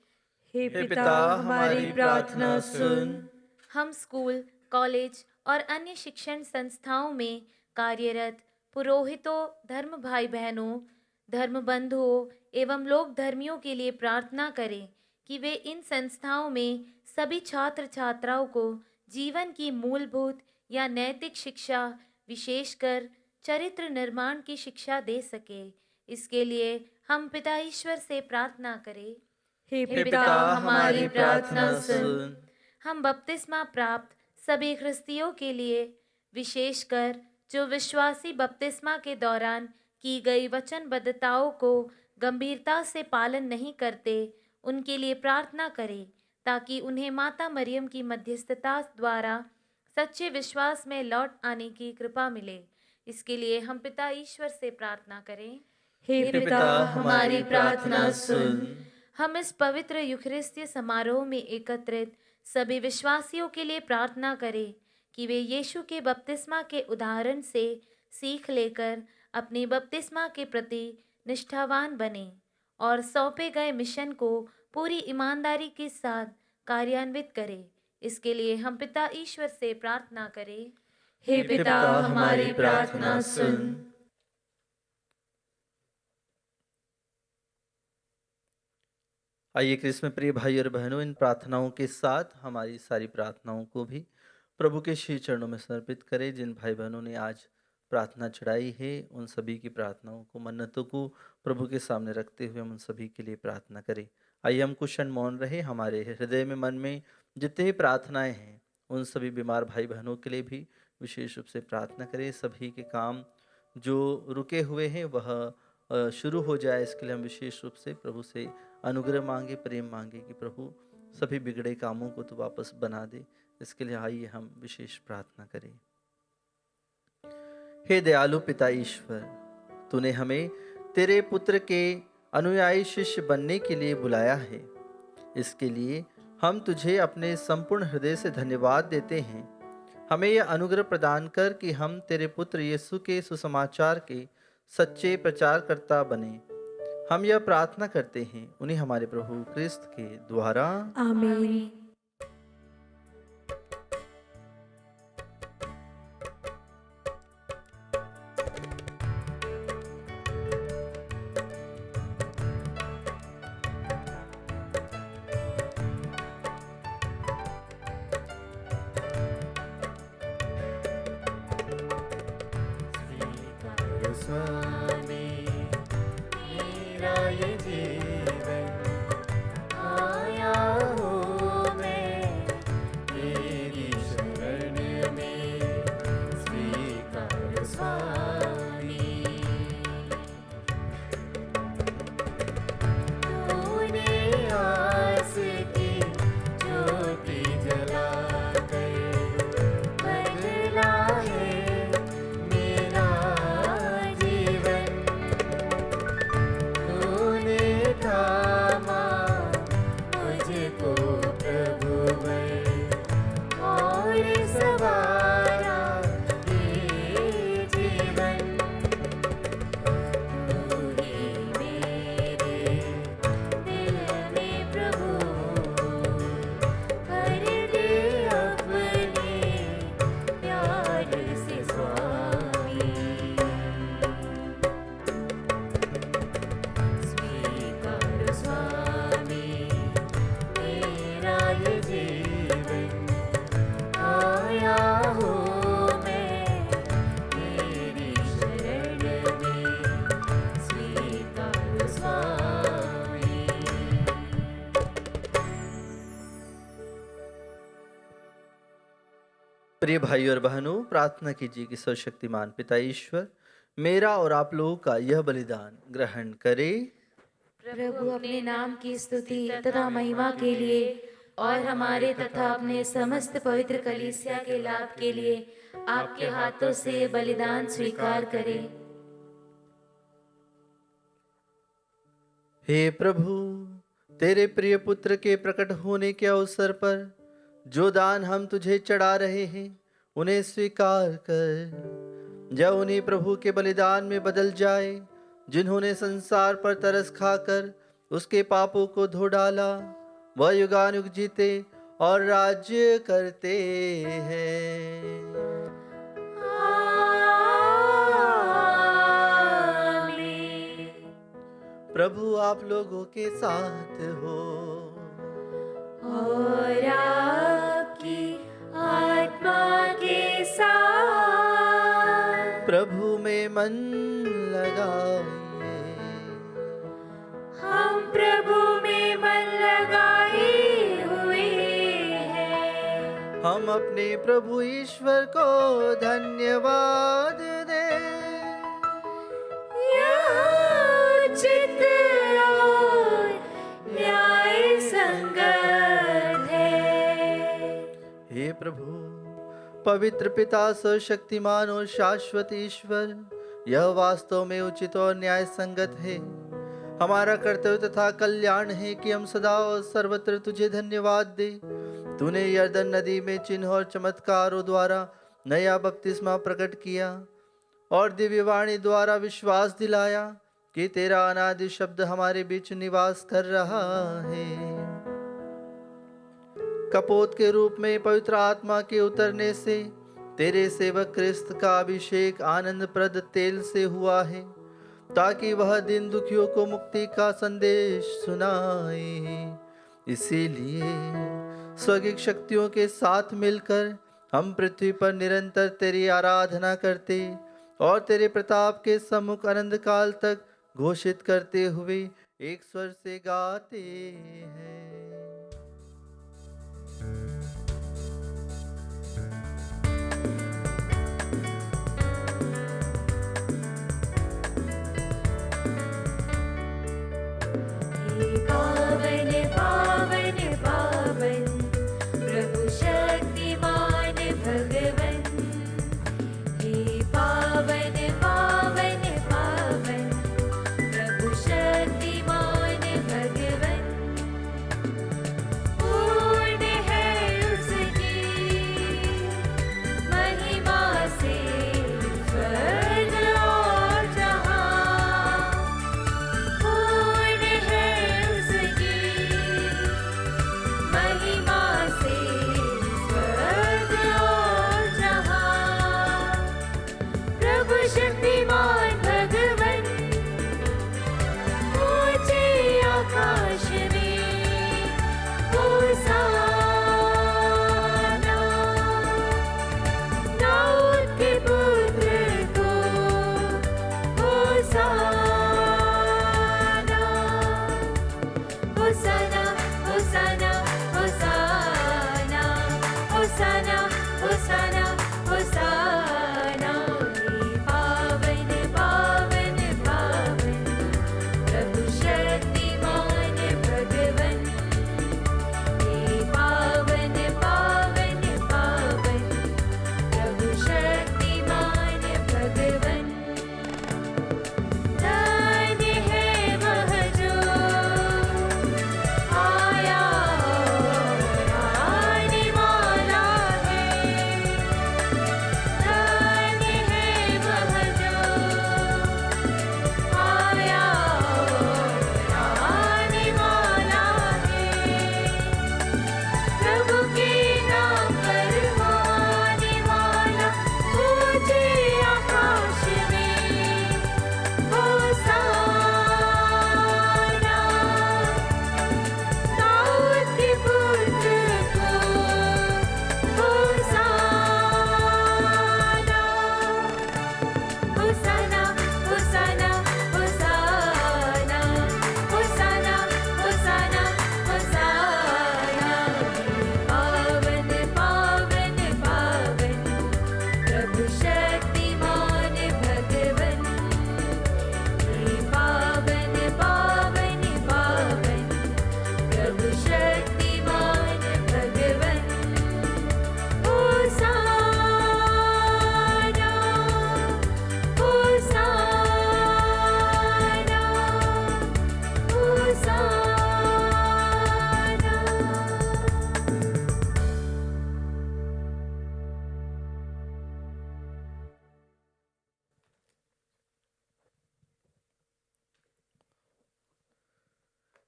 हे हे पिता हमारी प्रार्थना सुन। हम स्कूल, कॉलेज और अन्य शिक्षण संस्थाओं में कार्यरत पुरोहितों, धर्म भाई बहनों, धर्म बंधुओं एवं लोक धर्मियों के लिए प्रार्थना करें कि वे इन संस्थाओं में सभी छात्र छात्राओं को जीवन की मूलभूत या नैतिक शिक्षा, विशेषकर चरित्र निर्माण की शिक्षा दे सके। इसके लिए हम पिता ईश्वर से प्रार्थना करें। हे हे पिता हमारी प्रार्थना सुन। हम बपतिस्मा प्राप्त सभी ख्रिस्तियों के लिए, विशेषकर जो विश्वासी बपतिस्मा के दौरान की गई वचनबद्धताओं को गंभीरता से पालन नहीं करते, उनके लिए प्रार्थना करें ताकि उन्हें माता मरियम की मध्यस्थता द्वारा सच्चे विश्वास में लौट आने की कृपा मिले। इसके लिए हम पिता ईश्वर से प्रार्थना करें। हे पिता हमारी प्रार्थना सुन। हम इस पवित्र यूखरिस्तीय समारोह में एकत्रित सभी विश्वासियों के लिए प्रार्थना करें कि वे यीशु के बपतिस्मा के उदाहरण से सीख लेकर अपने बपतिस्मा के प्रति निष्ठावान बने और सौंपे गए मिशन को पूरी ईमानदारी के साथ कार्यान्वित करें। इसके लिए हम पिता ईश्वर से प्रार्थना करें। हे पिता हमारी प्रार्थना सुन। आइए क्रिस्त में प्रिय भाई और बहनों, इन प्रार्थनाओं के साथ हमारी सारी प्रार्थनाओं को भी प्रभु के श्री चरणों में समर्पित करें। जिन भाई बहनों ने आज प्रार्थना चढ़ाई है, उन सभी की प्रार्थनाओं को, मन्नतों को प्रभु के सामने रखते हुए हम उन सभी के लिए प्रार्थना करें। आइए हम कुछ क्षण मौन रहे। हमारे हृदय में, मन में जितने भी प्रार्थनाएं हैं, उन सभी बीमार भाई बहनों के लिए भी विशेष रूप से प्रार्थना करें। सभी के काम जो रुके हुए हैं वह शुरू हो जाए, इसके लिए हम विशेष रूप से प्रभु से अनुग्रह मांगे, प्रेम मांगे कि प्रभु सभी बिगड़े कामों को तो वापस बना दे। इसके लिए आइए हम विशेष प्रार्थना करें। हे दयालु पिता ईश्वर, तूने हमें तेरे पुत्र के अनुयायी शिष्य बनने के लिए बुलाया है। इसके लिए हम तुझे अपने संपूर्ण हृदय से धन्यवाद देते हैं। हमें यह अनुग्रह प्रदान कर कि हम तेरे पुत्र यीशु के सुसमाचार के सच्चे प्रचारकर्ता बने। हम यह प्रार्थना करते हैं उन्हीं हमारे प्रभु क्रिस्त के द्वारा। आमीन। स्वामी मेरा ये जीवन आया हूँ मैं तेरी शरण में, स्वीकार स्वामी। तूने आस की प्रिय भाई और बहनों, प्रार्थना कीजिए कि सर्वशक्तिमान पिता ईश्वर मेरा और आप लोगों का यह बलिदान ग्रहण करे। प्रभु अपने नाम की स्तुति तथा महिमा के लिए और हमारे तथा अपने समस्त पवित्र कलीसिया के लाभ के लिए आपके हाथों से बलिदान स्वीकार करे। हे प्रभु, तेरे प्रिय पुत्र के प्रकट होने के अवसर पर जो दान हम तुझे चढ़ा रहे हैं उन्हें स्वीकार कर। जब उन्हें प्रभु के बलिदान में बदल जाए, जिन्होंने संसार पर तरस खाकर उसके पापों को धो डाला, वह युगानुग जीते और राज्य करते हैं। प्रभु आप लोगों के साथ हो और आपकी आत्मा के साथ। प्रभु में मन लगाइए। हम प्रभु में मन लगाए हुए हैं। हम अपने प्रभु ईश्वर को धन्यवाद दें। यह उचित और न्याय संगत है। हे प्रभु, पवित्र पिता, सर्वशक्तिमान और शाश्वत ईश्वर, यह वास्तव में उचित और न्याय संगत है। हमारा कर्तव्य तथा कल्याण है कि हम सदा और सर्वत्र तुझे धन्यवाद दे। तूने यर्दन नदी में चिन्ह और चमत्कारों द्वारा नया बपतिस्मा प्रकट किया और दिव्यवाणी द्वारा विश्वास दिलाया कि तेरा अनादि शब्द हमारे बीच निवास कर रहा है। कपोत के रूप में पवित्र आत्मा के उतरने से तेरे सेवक क्रिस्त का अभिषेक आनंद प्रद तेल से हुआ है, ताकि वह दिन दुखियों को मुक्ति का संदेश सुनाए। इसीलिए स्वर्गिक शक्तियों के साथ मिलकर हम पृथ्वी पर निरंतर तेरी आराधना करते और तेरे प्रताप के सम्मुख अनंत काल तक घोषित करते हुए एक स्वर से गाते हैं। पावन पावन पावन प्रभु शक्तिमान भगवन। हे पावन पावन पावन प्रभु शक्तिमान भगवन।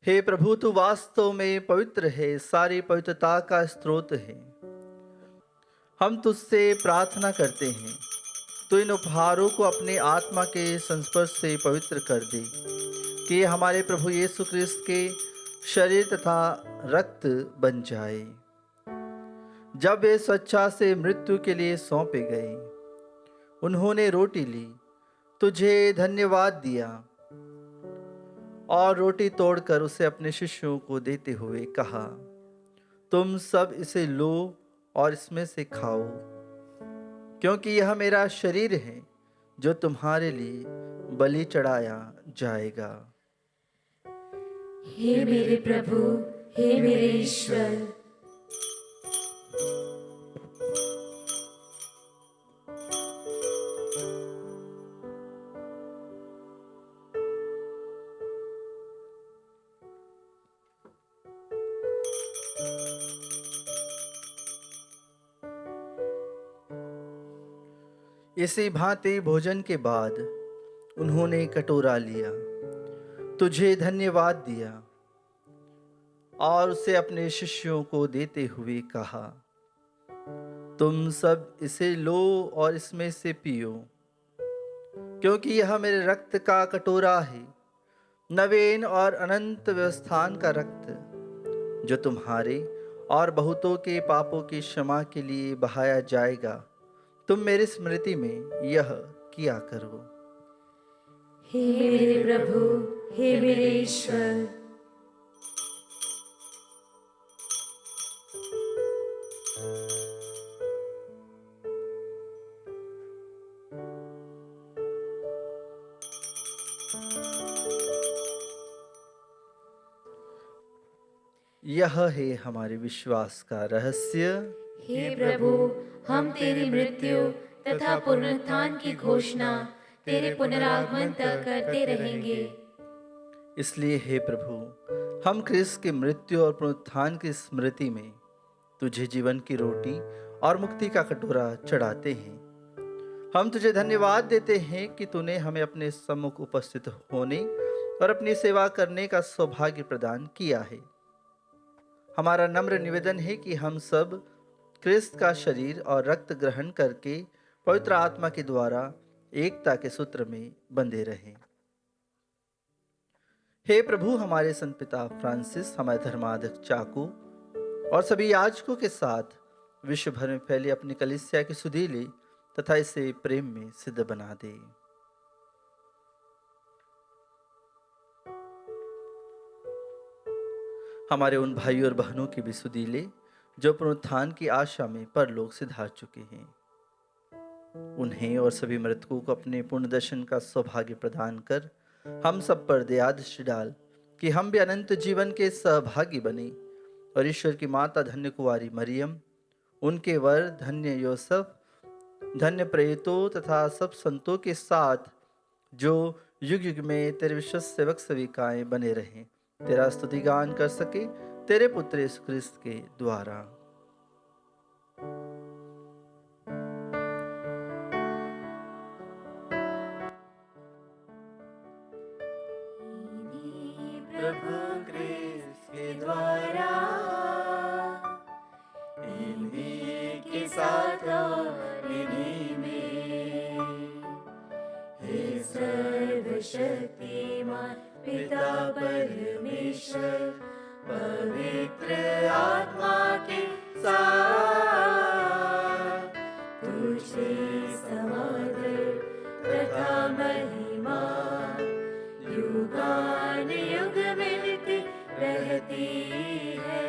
हे प्रभु, तू वास्तव में पवित्र है, सारी पवित्रता का स्रोत है। हम तुझसे प्रार्थना करते हैं, तो इन उपहारों को अपने आत्मा के संस्पर्श से पवित्र कर दे, कि ये हमारे प्रभु यीशु ख्रिस्त के शरीर तथा रक्त बन जाए। जब वे स्वेच्छा से मृत्यु के लिए सौंपे गए, उन्होंने रोटी ली, तुझे धन्यवाद दिया और रोटी तोड़कर उसे अपने शिष्यों को देते हुए कहा, तुम सब इसे लो और इसमें से खाओ, क्योंकि यह मेरा शरीर है जो तुम्हारे लिए बलि चढ़ाया जाएगा। हे मेरे प्रभु, हे मेरे ईश्वर, इसी भांति भोजन के बाद उन्होंने कटोरा लिया, तुझे धन्यवाद दिया और उसे अपने शिष्यों को देते हुए कहा, तुम सब इसे लो और इसमें से पियो, क्योंकि यह मेरे रक्त का कटोरा है, नवीन और अनंत व्यवस्थान का रक्त, जो तुम्हारे और बहुतों के पापों की क्षमा के लिए बहाया जाएगा। तुम मेरी स्मृति में यह किया करो। हे मेरे प्रभु, हे मेरे ईश्वर, यह है हमारे विश्वास का रहस्य। हे प्रभु, हम तेरी मृत्यु तथा पुनरुत्थान की घोषणा तेरे पुनरागमन तक करते रहेंगे। इसलिए हे प्रभु, हम ख्रिस्त की मृत्यु और पुनरुत्थान की स्मृति में तुझे जीवन की रोटी और मुक्ति का कटोरा चढ़ाते हैं। हम तुझे धन्यवाद देते हैं कि तूने हमें अपने सम्मुख उपस्थित होने और अपनी सेवा करने का सौभाग्य प्रदान किया है। हमारा नम्र निवेदन है कि हम सब ख्रिस्त का शरीर और रक्त ग्रहण करके पवित्र आत्मा के द्वारा एकता के सूत्र में बंधे रहें। हे प्रभु, हमारे संत पिता फ्रांसिस, हमारे धर्माध्यक्ष चाकू और सभी याजकों के साथ विश्व भर में फैली अपनी कलीसिया की सुधि ले तथा इसे प्रेम में सिद्ध बना दे। हमारे उन भाइयों और बहनों की भी सुधि ले जो पुनरुत्थान की आशा में परलोक सिधार चुके हैं। उन्हें और सभी मृतकों को अपने पुण्य दर्शन का सौभाग्य प्रदान कर हम सब पर दया दृष्टि डाल, कि हम भी अनंत जीवन के सहभागी बने और ईश्वर की माता धन्य कुंवारी मरियम, उनके वर धन्य योसेफ, धन्य प्रेरितों तथा सब संतों के साथ जो युग युग में तेरे विश्वस्त सेवक सेविकाएं बने रहें, तेरा स्तुति गान कर सके तेरे पुत्र यीशु ख्रिस्त के द्वारा। प्रभु ख्रिस्त के द्वारा, इन्हीं के साथ और इन्हीं में, हे सर्वशक्तिमान पिता परमेश्वर, पवित्र आत्मा के साथ, तुझे समादर तथा महिमा युगान युग मिलती रहती है।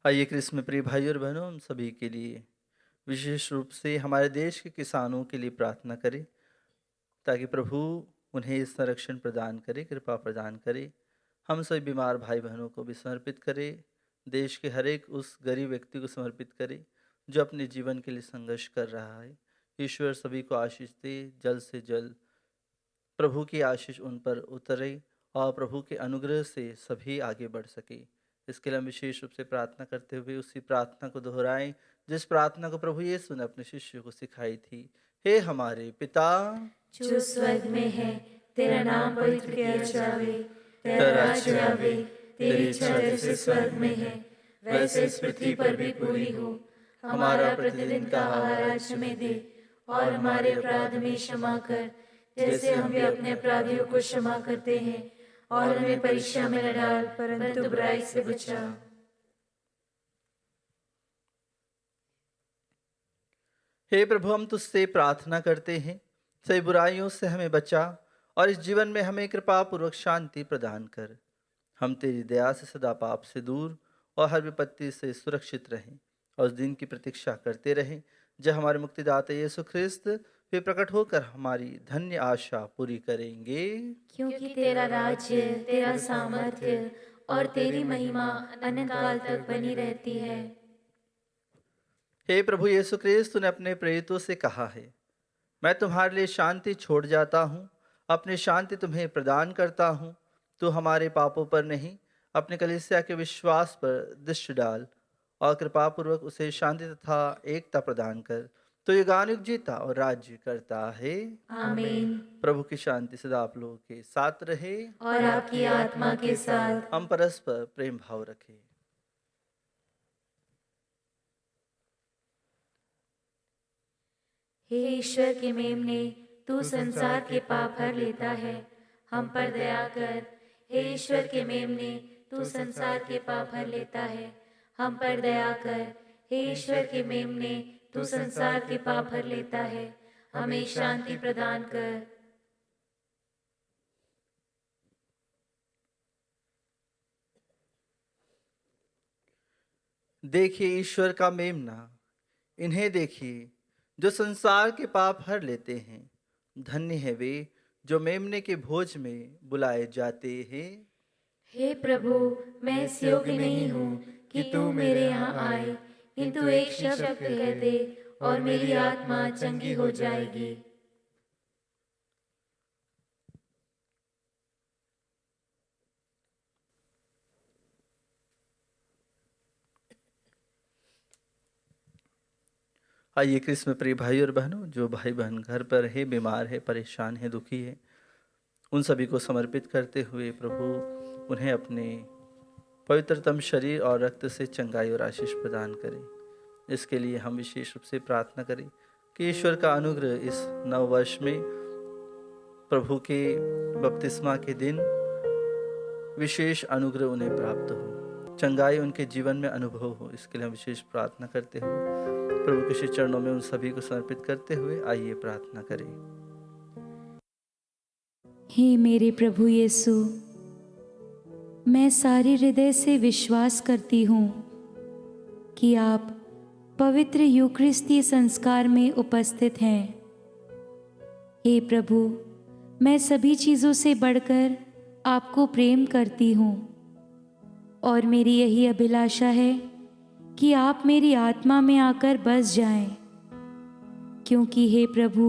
आइए क्रिस्त में प्रिय भाइयों और बहनों, हम सभी के लिए, विशेष रूप से हमारे देश के किसानों के लिए प्रार्थना करें ताकि प्रभु उन्हें संरक्षण प्रदान करे, कृपा प्रदान करे। हम सभी बीमार भाई बहनों को भी समर्पित करें। देश के हर एक उस गरीब व्यक्ति को समर्पित करें जो अपने जीवन के लिए संघर्ष कर रहा है। ईश्वर सभी को आशीष दे, जल्द से जल्द प्रभु की आशीष उन पर उतरे और प्रभु के अनुग्रह से सभी आगे बढ़ सके। इसके लिए हम विशेष रूप से प्रार्थना करते हुए उसी प्रार्थना को दोहराएं जिस प्रार्थना को प्रभु यीशु ने अपने शिष्यों को सिखाई थी। हे हमारे पिता जो स्वर्ग में है, तेरा नाम पवित्र किया जावे, तेरा राज्य आवे, तेरी इच्छा जैसे स्वर्ग में है वैसे इस पृथ्वी पर भी पूरी हो। हमारा प्रतिदिन का आहार आज हमें दे, और हमारे अपराध में क्षमा कर जैसे हम भी अपने अपराधियों को क्षमा करते हैं, और हमें परीक्षा में न डाल परंतु बुराई से बचा। हे प्रभु, हम तुझसे प्रार्थना करते हैं, सभी बुराइयों से हमें बचा और इस जीवन में हमें कृपा पूर्वक शांति प्रदान कर। हम तेरी दया से सदा पाप से दूर और हर विपत्ति से सुरक्षित रहें और उस दिन की प्रतीक्षा करते रहें जब हमारे मुक्तिदाता यीशु ख्रिस्त वे प्रकट होकर हमारी धन्य आशा पूरी करेंगे। क्योंकि तेरा राज्य, तेरा सामर्थ्य और तेरी महिमा अनंत काल तक बनी रहती है। हे प्रभु यीशु ख्रिस्त, तूने अपने प्रेरितों से कहा है, मैं तुम्हारे लिए शांति छोड़ जाता हूँ, अपनी शांति तुम्हें प्रदान करता हूँ। तू हमारे पापों पर नहीं, अपने कलीसिया के विश्वास पर दृष्टि डाल और कृपापूर्वक उसे शांति तथा एकता प्रदान कर। तो युगानुयुग जीता और राज्य करता है। आमीन। प्रभु की शांति सदा आप लोगों के साथ रहे और आपकी आत्मा के साथ। हम परस्पर प्रेम भाव रखें। हे ईश्वर के मेमने, तू संसार के पाप हर लेता है, हम पर दया कर। हे ईश्वर के मेमने, तू संसार के पाप हर लेता है, हम पर दया कर। हे ईश्वर के मेमने, तू संसार के पाप हर लेता है, हमें शांति प्रदान कर। देखिए ईश्वर का मेमना, इन्हें देखिए जो संसार के पाप हर लेते हैं। धन्य है वे जो मेमने के भोज में बुलाए जाते हैं। हे प्रभु, मैं इस योग्य नहीं हूँ कि तू मेरे यहाँ आए, किंतु एक शब्द कह दे और मेरी आत्मा चंगी हो जाएगी। आइए क्रिस्म प्रिय भाई और बहनों, जो भाई बहन घर पर है, बीमार है, परेशान है, दुखी है, उन सभी को समर्पित करते हुए प्रभु उन्हें अपने पवित्रतम शरीर और रक्त से चंगाई और आशीष प्रदान करें। इसके लिए हम विशेष रूप से प्रार्थना करें कि ईश्वर का अनुग्रह इस नव वर्ष में प्रभु के बपतिस्मा के दिन विशेष अनुग्रह उन्हें प्राप्त हो, चंगाई उनके जीवन में अनुभव हो। इसके लिए हम विशेष प्रार्थना करते हुए प्रभु के श्री चरणों में उन सभी को समर्पित करते हुए आइए प्रार्थना करें। हे मेरे प्रभु यीशु, मैं सारे हृदय से विश्वास करती हूँ कि आप पवित्र यूकरिस्तीय संस्कार में उपस्थित हैं। हे प्रभु, मैं सभी चीज़ों से बढ़कर आपको प्रेम करती हूँ और मेरी यही अभिलाषा है कि आप मेरी आत्मा में आकर बस जाएं, क्योंकि हे प्रभु,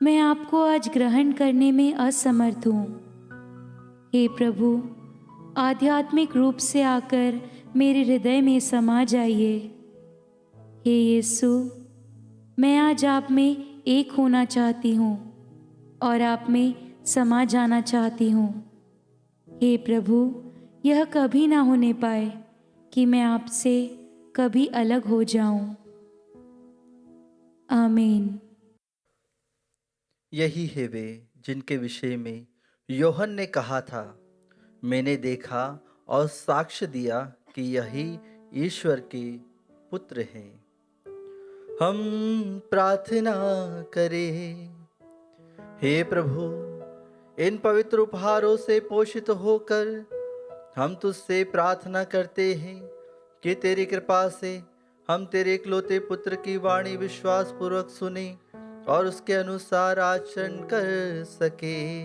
मैं आपको आज ग्रहण करने में असमर्थ हूँ। हे प्रभु, आध्यात्मिक रूप से आकर मेरे हृदय में समा जाइए। हे यीशु, मैं आज आप में एक होना चाहती हूँ और आप में समा जाना चाहती हूँ। हे प्रभु, यह कभी ना होने पाए कि मैं आपसे कभी अलग हो जाऊं। आमीन। यही है वे जिनके विषय में योहन ने कहा था, मैंने देखा और साक्ष्य दिया कि यही ईश्वर के पुत्र हैं। हम प्रार्थना करें। हे प्रभु, इन पवित्र उपहारों से पोषित होकर हम तुझसे प्रार्थना करते हैं कि तेरी कृपा से हम तेरे इकलौते पुत्र की वाणी विश्वास पूर्वक सुने और उसके अनुसार आचरण कर सके।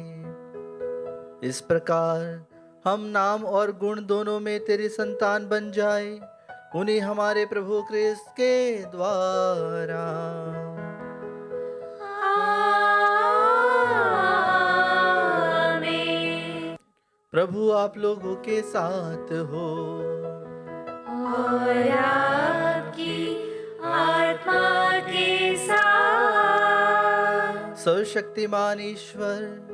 इस प्रकार हम नाम और गुण दोनों में तेरी संतान बन जाए, उन्हीं हमारे प्रभु क्रिस्त के द्वारा। आमीन। प्रभु आप लोगों के साथ हो। और आपकी आत्मा के साथ। सर्वशक्तिमान ईश्वर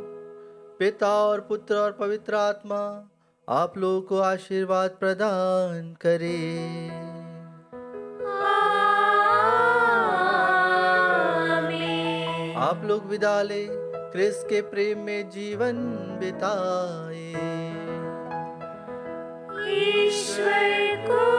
पिता और पुत्र और पवित्र आत्मा आप लोगों को आशीर्वाद प्रदान करे। आमीन। आप लोग विदा ले क्रिस्त के प्रेम में जीवन बिताए। ईश्वर को